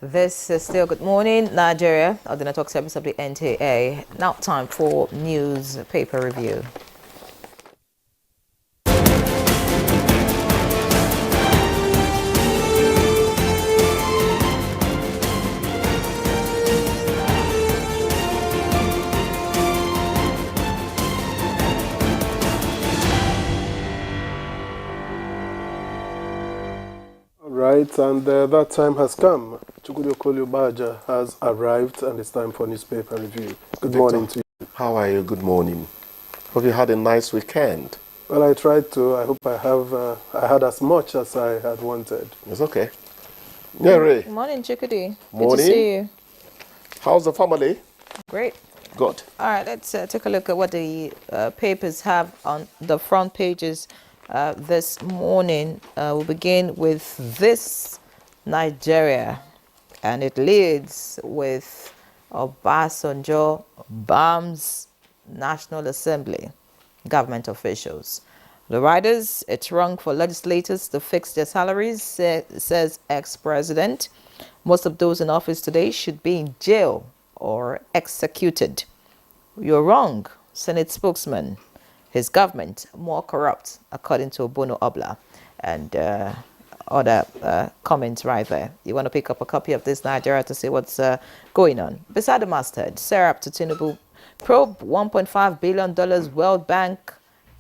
This is still Good Morning Nigeria, or the network service of the NTA. Now time for newspaper review. Right, and that time has come. Chukwudi Baja has arrived, and it's time for newspaper review. Good morning to you. How are you? Good morning. Hope you had a nice weekend. Well, I tried to. I hope I had as much as I had wanted. It's okay. Yeah, Ray. Good morning, Chukudi. Morning. Good to see you. How's the family? Great. Good. All right, let's take a look at what the papers have on the front pages this morning. We'll begin with this Nigeria, and it leads with Obasanjo bombs National Assembly, government officials. The writers, it's wrong for legislators to fix their salaries, says ex-president. Most of those in office today should be in jail or executed. You're wrong, Senate spokesman. His government more corrupt, according to Bono Obla, and other comments right there. You want to pick up a copy of this Nigeria to see what's going on. Beside the masthead, Serap to Tinubu, probe $1.5 billion World Bank,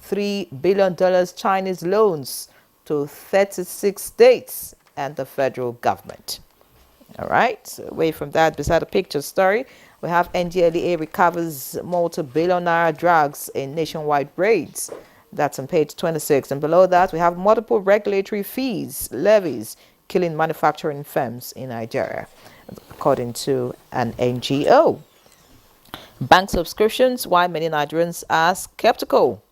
$3 billion Chinese loans to 36 states and the federal government. All right, away from that, beside the picture story, we have NDLEA recovers multi-billion naira drugs in nationwide raids. That's on page 26. And below that, we have multiple regulatory fees, levies, killing manufacturing firms in Nigeria, according to an NGO. Bank subscriptions, why many Nigerians are skeptical.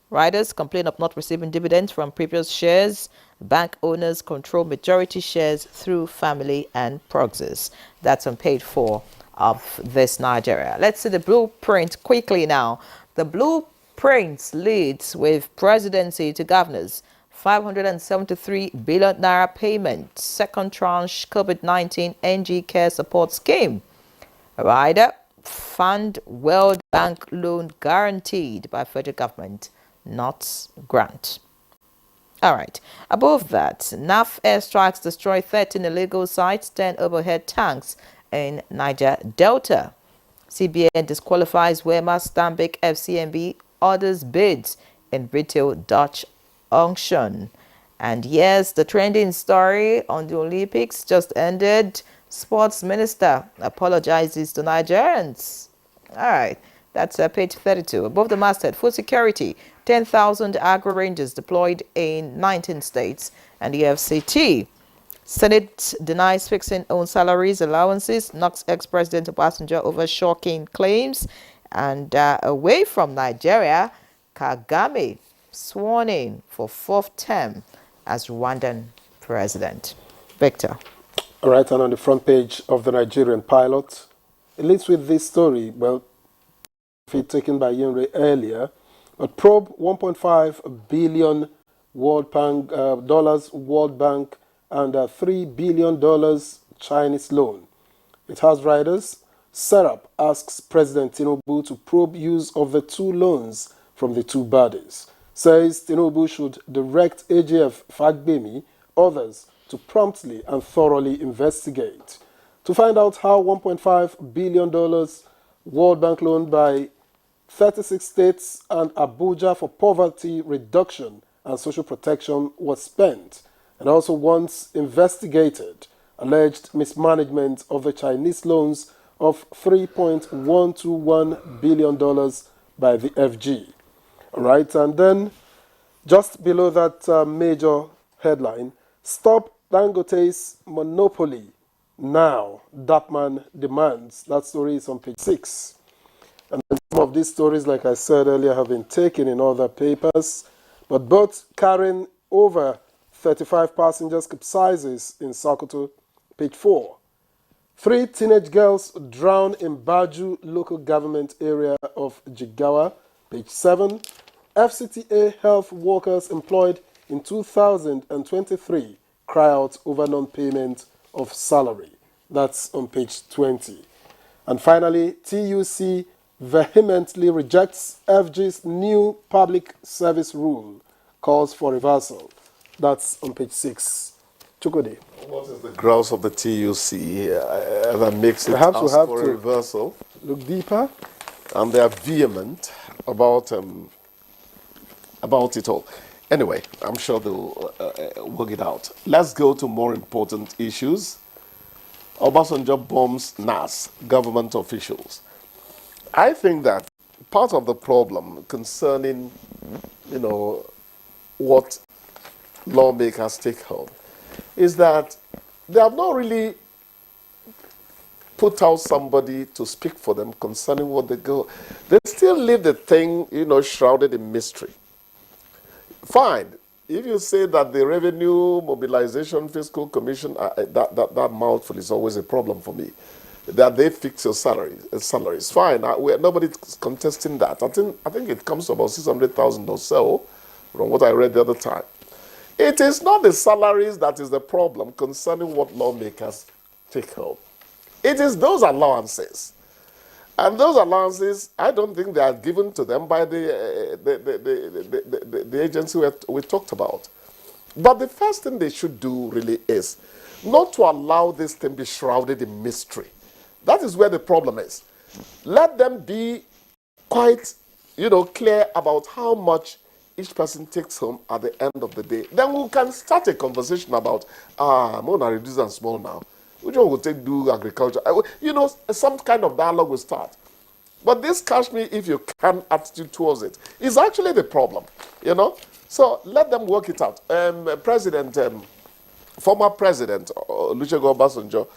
Riders complain of not receiving dividends from previous shares. Bank owners control majority shares through family and proxies. That's on page 4 of this Nigeria. Let's see the blueprint quickly now. The blueprint leads with presidency to governors. 573 billion naira payment. Second tranche COVID-19 NG Care Support Scheme. Rider fund World Bank loan guaranteed by federal government, not grant. All right. Above that, NAF airstrikes destroy 13 illegal sites, 10 overhead tanks in Niger Delta. CBN disqualifies Wema, Stanbic, FCMB, orders bids in retail Dutch auction. And yes, the trending story on the Olympics just ended. Sports Minister apologizes to Nigerians. All right. That's page 32. Above the masthead, food security, 10,000 agro rangers deployed in 19 states. And the FCT. Senate denies fixing own salaries, allowances, knocks ex-president Obasanjo over shocking claims. And away from Nigeria, Kagame sworn in for 4th term as Rwandan president. Victor. All right, and on the front page of the Nigerian Pilot, it leads with this story. Well, taken by Yunre earlier, but probe 1.5 billion World Bank World Bank and $3 billion Chinese loan. It has riders. Serap asks President Tinubu to probe use of the two loans from the two bodies. Says Tinubu should direct AGF Fagbemi, others, to promptly and thoroughly investigate. To find out how $1.5 billion World Bank loan by 36 states and Abuja for poverty reduction and social protection was spent, and also once investigated alleged mismanagement of the Chinese loans of $3.121 billion by the FG. All right, and then just below that major headline, stop Dangote's monopoly now, Dapman demands. That story is on page 6. And some of these stories, like I said earlier, have been taken in other papers, but both carrying over 35 passengers capsizes in Sokoto, page 4. 3 teenage girls drown in Baju local government area of Jigawa, page 7. FCTA health workers employed in 2023 cry out over non-payment of salary. That's on page 20. And finally, TUC vehemently rejects FG's new public service rule, calls for reversal. That's on page 6. Chukode. What is the grounds of the TUC that makes it Perhaps we ask have for a to reversal? look deeper. And they are vehement about it all. Anyway, I'm sure they'll work it out. Let's go to more important issues. Obasanjo bombs NAS, government officials. I think that part of the problem concerning, what lawmakers take home is that they have not really put out somebody to speak for them concerning what they go. They still leave the thing, shrouded in mystery. Fine. If you say that the Revenue Mobilization Fiscal Commission, that mouthful is always a problem for me, that they fix your salaries. Fine. Nobody's contesting that. I think it comes to about 600,000 or so from what I read the other time. It is not the salaries that is the problem concerning what lawmakers take home. It is those allowances. And those allowances, I don't think they are given to them by the agency we talked about. But the first thing they should do really is not to allow this thing be shrouded in mystery. That is where the problem is. Let them be quite, clear about how much each person takes home at the end of the day. Then we can start a conversation about, I'm going to reduce and small now. Which one will do agriculture? Some kind of dialogue will start. But this catch me if you can attitude towards it is actually the problem, So let them work it out. Former President Olusegun Obasanjo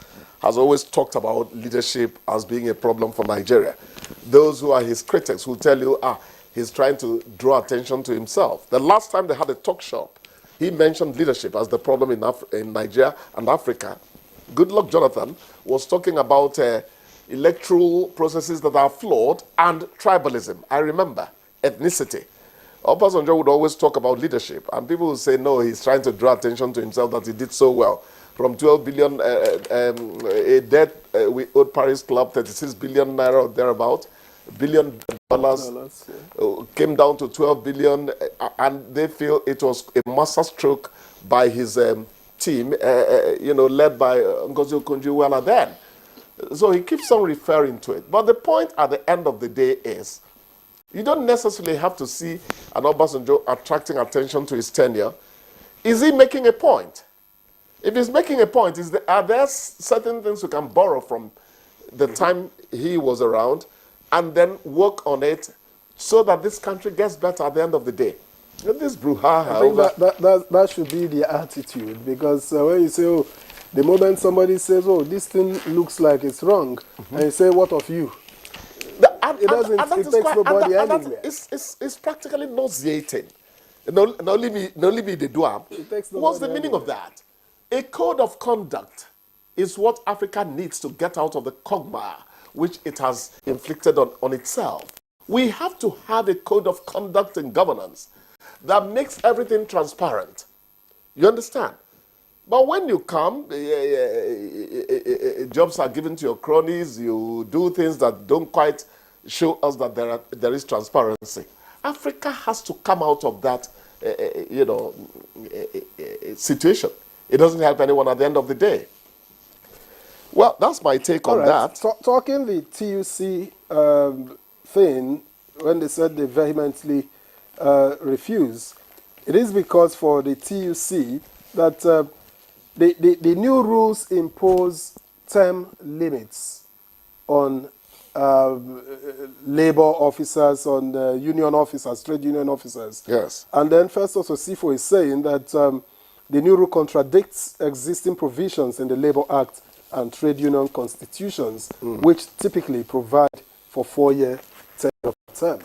has always talked about leadership as being a problem for Nigeria. Those who are his critics will tell you, he's trying to draw attention to himself. The last time they had a talk shop, he mentioned leadership as the problem in Nigeria and Africa. Goodluck Jonathan was talking about electoral processes that are flawed and tribalism. I remember ethnicity. Obasanjo would always talk about leadership, and people would say, no, he's trying to draw attention to himself that he did so well. From 12 billion, a debt we owed Paris Club, 36 billion naira or thereabout, $1 billion came down to 12 billion, and they feel it was a masterstroke by his team, led by Ngozi Okonjo-Iweala then. So he keeps on referring to it. But the point at the end of the day is, you don't necessarily have to see an Obasanjo attracting attention to his tenure. Is he making a point? If he's making a point, are there certain things we can borrow from the time he was around and then work on it so that this country gets better at the end of the day? This brouhaha. I think that should be the attitude, because when you say, the moment somebody says, this thing looks like it's wrong, and you say, what of you? It takes nobody anywhere. It's practically nauseating. Not only me the do. What's the meaning of that? A code of conduct is what Africa needs to get out of the quagmire which it has inflicted on itself. We have to have a code of conduct and governance that makes everything transparent. You understand? But when you come, jobs are given to your cronies, you do things that don't quite show us that there is transparency. Africa has to come out of that situation. It doesn't help anyone at the end of the day. Well, that's my take on that. Talking the TUC thing, when they said they vehemently refuse, it is because for the TUC that the new rules impose term limits on labor officers, on union officers, trade union officers. Yes. And then Festus Osifo is saying that the new rule contradicts existing provisions in the Labor Act and trade union constitutions, which typically provide for 4-year term.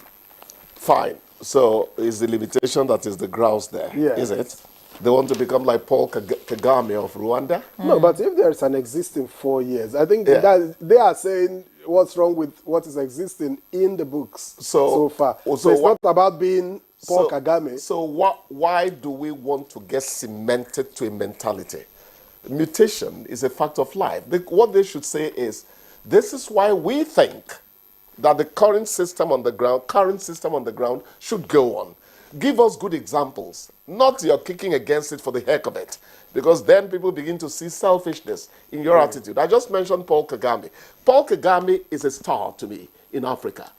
Fine. So is the limitation that is the grouse there, is it? They want to become like Paul Kagame of Rwanda? No, but if there is an existing 4 years, I think that they are saying what's wrong with what is existing in the books so far. So it's not about being Paul Kagame. So why do we want to get cemented to a mentality mutation is a fact of life. What they should say is, this is why we think that the current system on the ground should go on. Give us good examples, not you're kicking against it for the heck of it, because then people begin to see selfishness in your attitude. I just mentioned Paul Kagame. Paul Kagame is a star to me in Africa,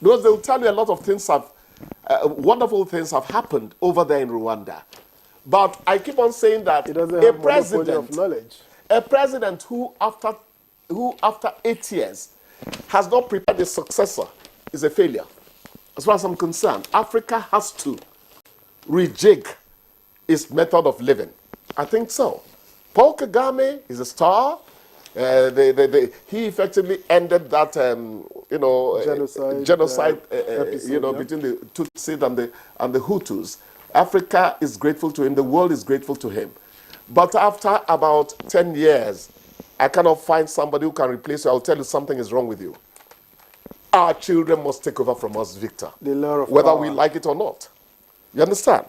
because they'll tell you a lot of things wonderful things have happened over there in Rwanda. But I keep on saying that He doesn't have monopoly of knowledge. A president who after 8 years has not prepared a successor is a failure. As far as I'm concerned, Africa has to rejig its method of living. I think so. Paul Kagame is a star. He effectively ended that, genocide, episode, between the Tutsis and the Hutus. Africa is grateful to him. The world is grateful to him. But after about 10 years, I cannot find somebody who can replace you. I'll tell you something is wrong with you. Our children must take over from us, Victor, whether we like it or not. You understand?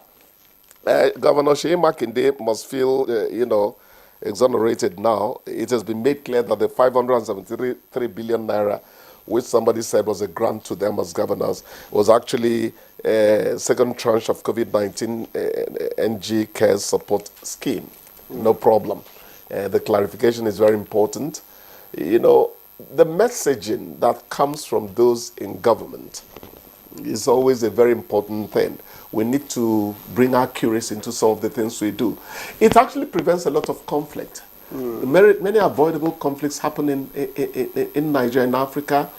Governor Sheyi Makinde must feel, exonerated now. It has been made clear that the 573 billion naira, which somebody said was a grant to them as governors, was actually a second tranche of COVID-19 NG Care Support Scheme. No problem. The clarification is very important. The messaging that comes from those in government is always a very important thing. We need to bring accuracy into some of the things we do. It actually prevents a lot of conflict. Many avoidable conflicts happen in Nigeria and Africa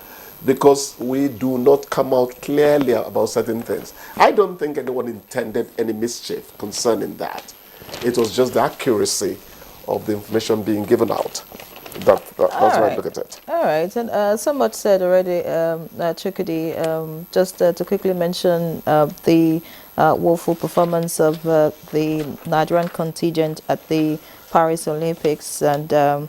because we do not come out clearly about certain things. I don't think anyone intended any mischief concerning that. It was just the accuracy of the information being given out. That's how I look at it. All right, and so much said already, Chukudi. Just to quickly mention the woeful performance of the Nigerian contingent at the Paris Olympics, and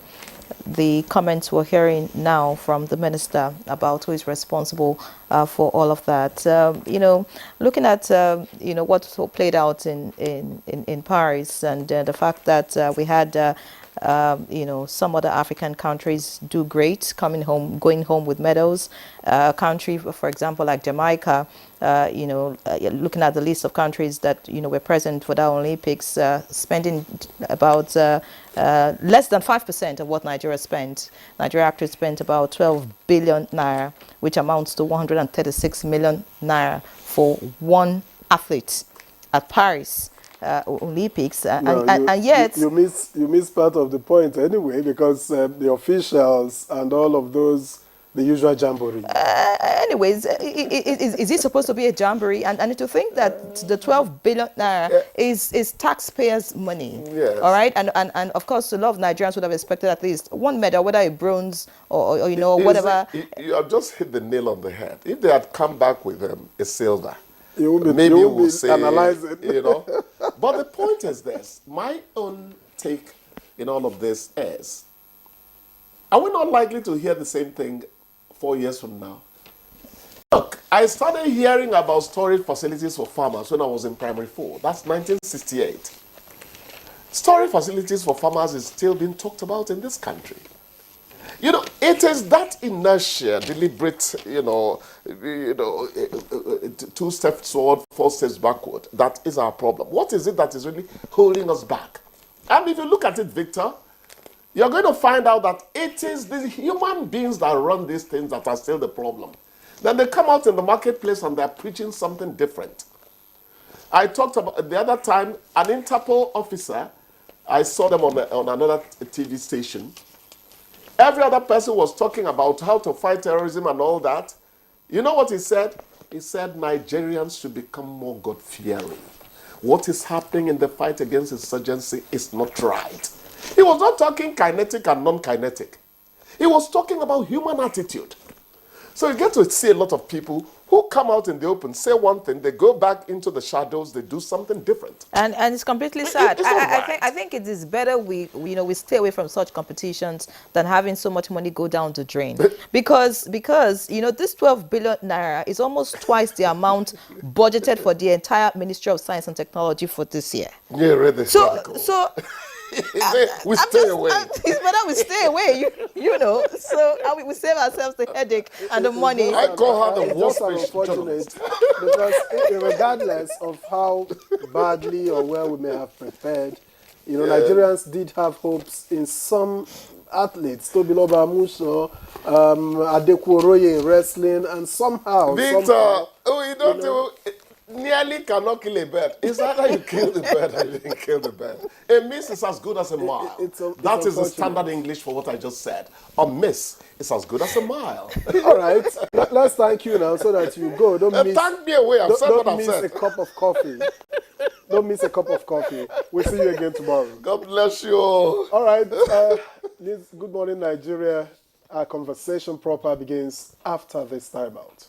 the comments we're hearing now from the minister about who is responsible for all of that. Looking at what played out in Paris, and the fact that we had some other African countries do great, going home with medals. A country, for example, like Jamaica, looking at the list of countries that were present for the Olympics, spending about less than 5% of what Nigeria spent. Nigeria actually spent about 12 billion naira, which amounts to 136 million naira for one athlete at Paris Olympics, and yet you miss part of the point anyway, because the officials and all of those, the usual jamboree. Anyways, is it supposed to be a jamboree? And to think that the 12 billion naira is taxpayers' money. Yes. All right, and of course, a lot of Nigerians would have expected at least one medal, whether a bronze or whatever. You have just hit the nail on the head. If they had come back with a silver, maybe we'll say, analyze it. But the point is this. My own take in all of this is, are we not likely to hear the same thing 4 years from now? Look, I started hearing about storage facilities for farmers when I was in primary 4. That's 1968. Storage facilities for farmers is still being talked about in this country. It is that inertia, deliberate, two steps forward, 4 steps backward, that is our problem. What is it that is really holding us back? And if you look at it, Victor, you're going to find out that it is the human beings that run these things that are still the problem. Then they come out in the marketplace and they're preaching something different. I talked about, the other time, an Interpol officer, I saw them on another TV station. Every other person was talking about how to fight terrorism and all that. You know what he said? He said Nigerians should become more God-fearing. What is happening in the fight against insurgency is not right. He was not talking kinetic and non-kinetic. He was talking about human attitude. So you get to see a lot of people who come out in the open, say one thing, they go back into the shadows, they do something different. And it's completely sad. It's I think it is better we stay away from such competitions than having so much money go down the drain. because this 12 billion naira is almost twice the amount budgeted for the entire Ministry of Science and Technology for this year. Yeah, read this article. So We stay away. It's better we stay away, you know. So we save ourselves the headache and the money. I call her the It's worst just patient unfortunate journalist. because regardless of how badly or well we may have prepared, you know, Nigerians did have hopes in some athletes, Tobiloba Muso, Adekworoye in wrestling, and somehow, Victor, you don't know, nearly cannot kill a bird. It's either you kill the bird or you didn't kill the bird. A miss is as good as a mile. it's That is the unfortunate. standard English for what I just said. A miss is as good as a mile. All right, let's thank you now so that you go. Don't miss. Thank me away. I've said what Don't I've miss said. a cup of coffee. Don't miss a cup of coffee. We'll see you again tomorrow. God bless you. All right. This Good Morning Nigeria. Our conversation proper begins after this timeout.